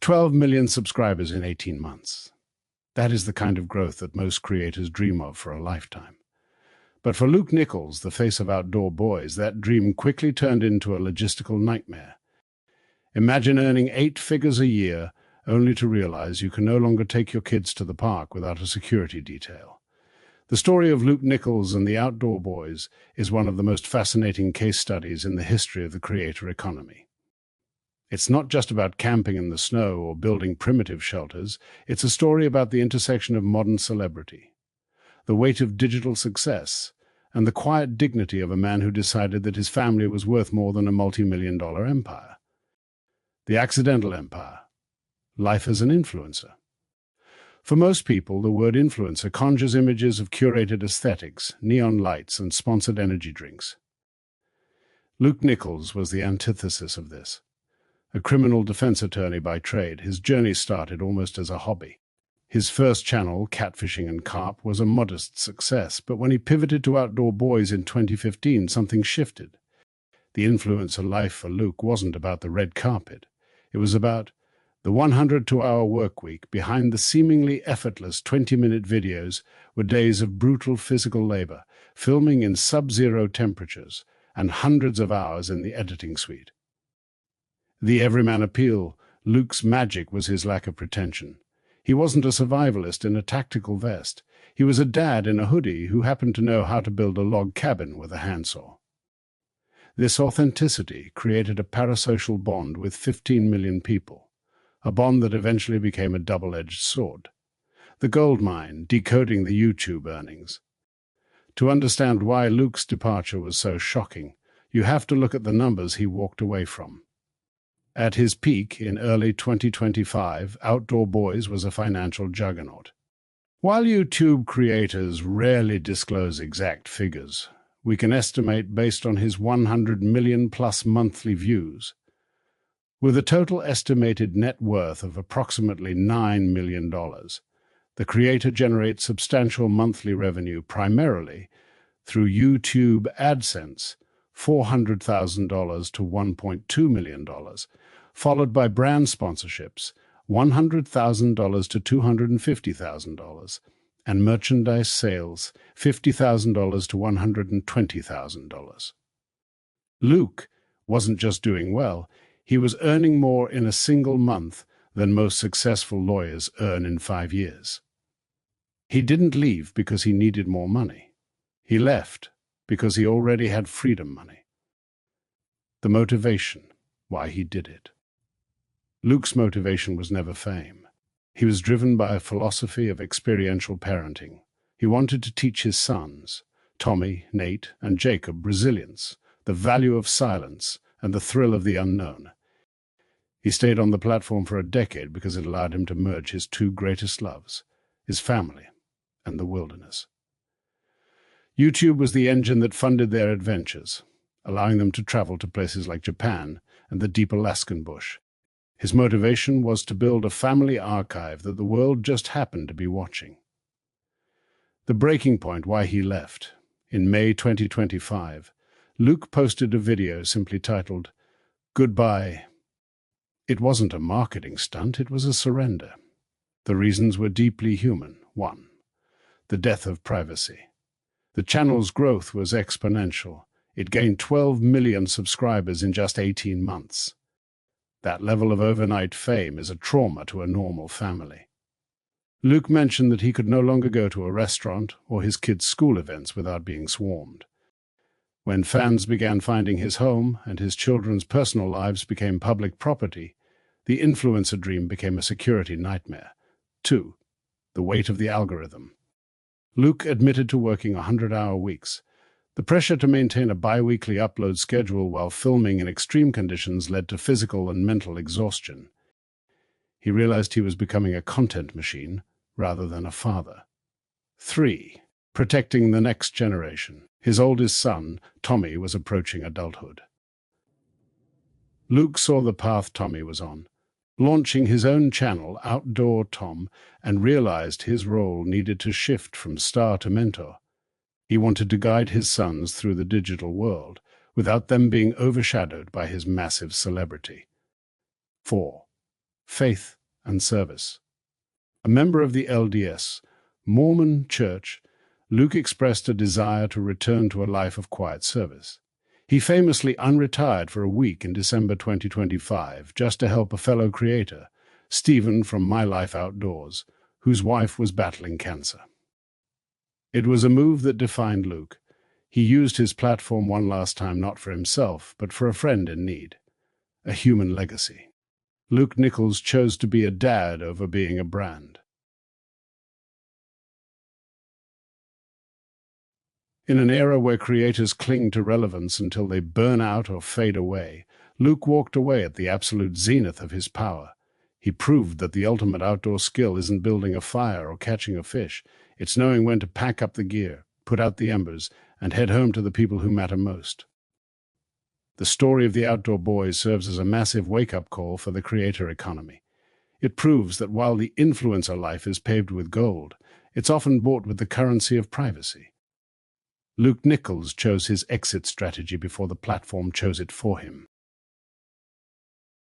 12 million subscribers in 18 months. That is the kind of growth that most creators dream of for a lifetime. But for Luke Nichols, the face of Outdoor Boys, that dream quickly turned into a logistical nightmare. Imagine earning 8 figures a year only to realize you can no longer take your kids to the park without a security detail. The story of Luke Nichols and the Outdoor Boys is one of the most fascinating case studies in the history of the creator economy. It's not just about camping in the snow or building primitive shelters, it's a story about the intersection of modern celebrity, the weight of digital success, and the quiet dignity of a man who decided that his family was worth more than a multi-million-dollar empire. The accidental empire. Life as an influencer. For most people, the word influencer conjures images of curated aesthetics, neon lights, and sponsored energy drinks. Luke Nichols was the antithesis of this. A criminal defense attorney by trade, his journey started almost as a hobby. His first channel, Catfishing and Carp, was a modest success, but when he pivoted to Outdoor Boys in 2015, something shifted. The influencer life for Luke wasn't about the red carpet. It was about the 102-hour work week. Behind the seemingly effortless 20-minute videos were days of brutal physical labor, filming in sub-zero temperatures, and hundreds of hours in the editing suite. The Everyman appeal. Luke's magic was his lack of pretension. He wasn't a survivalist in a tactical vest. He was a dad in a hoodie who happened to know how to build a log cabin with a handsaw. This authenticity created a parasocial bond with 15 million people, a bond that eventually became a double-edged sword. The gold mine, decoding the YouTube earnings. To understand why Luke's departure was so shocking, you have to look at the numbers he walked away from. At his peak in early 2025, Outdoor Boys was a financial juggernaut. While YouTube creators rarely disclose exact figures, we can estimate based on his 100 million-plus monthly views. With a total estimated net worth of approximately $9 million, the creator generates substantial monthly revenue primarily through YouTube AdSense, $400,000 to $1.2 million, followed by brand sponsorships, $100,000 to $250,000, and merchandise sales, $50,000 to $120,000. Luke wasn't just doing well, he was earning more in a single month than most successful lawyers earn in 5 years. He didn't leave because he needed more money. He left because he already had freedom money. The motivation, why he did it. Luke's motivation was never fame. He was driven by a philosophy of experiential parenting. He wanted to teach his sons, Tommy, Nate, and Jacob, resilience, the value of silence, and the thrill of the unknown. He stayed on the platform for a decade because it allowed him to merge his 2 greatest loves, his family and the wilderness. YouTube was the engine that funded their adventures, allowing them to travel to places like Japan and the deep Alaskan bush. His motivation was to build a family archive that the world just happened to be watching. The breaking point, why he left. In May 2025, Luke posted a video simply titled, "Goodbye." It wasn't a marketing stunt, it was a surrender. The reasons were deeply human. 1. The death of privacy. The channel's growth was exponential. It gained 12 million subscribers in just 18 months. That level of overnight fame is a trauma to a normal family. Luke mentioned that he could no longer go to a restaurant or his kids' school events without being swarmed. When fans began finding his home and his children's personal lives became public property, the influencer dream became a security nightmare. 2. The weight of the algorithm. Luke admitted to working 100-hour weeks. The pressure to maintain a bi-weekly upload schedule while filming in extreme conditions led to physical and mental exhaustion. He realized he was becoming a content machine rather than a father. 3. Protecting the next generation. His oldest son, Tommy, was approaching adulthood. Luke saw the path Tommy was on, launching his own channel, Outdoor Tom, and realized his role needed to shift from star to mentor. He wanted to guide his sons through the digital world without them being overshadowed by his massive celebrity. 4. faith and service. A member of the LDS Mormon Church, Luke expressed a desire to return to a life of quiet service. He famously unretired for a week in December 2025 just to help a fellow creator, Stephen from My Life Outdoors, whose wife was battling cancer. It was a move that defined Luke. He used his platform one last time not for himself, but for a friend in need, a human legacy. Luke Nichols chose to be a dad over being a brand. In an era where creators cling to relevance until they burn out or fade away, Luke walked away at the absolute zenith of his power. He proved that the ultimate outdoor skill isn't building a fire or catching a fish. It's knowing when to pack up the gear, put out the embers, and head home to the people who matter most. The story of the outdoor boys serves as a massive wake-up call for the creator economy. It proves that while the influencer life is paved with gold, it's often bought with the currency of privacy. Luke Nichols chose his exit strategy before the platform chose it for him.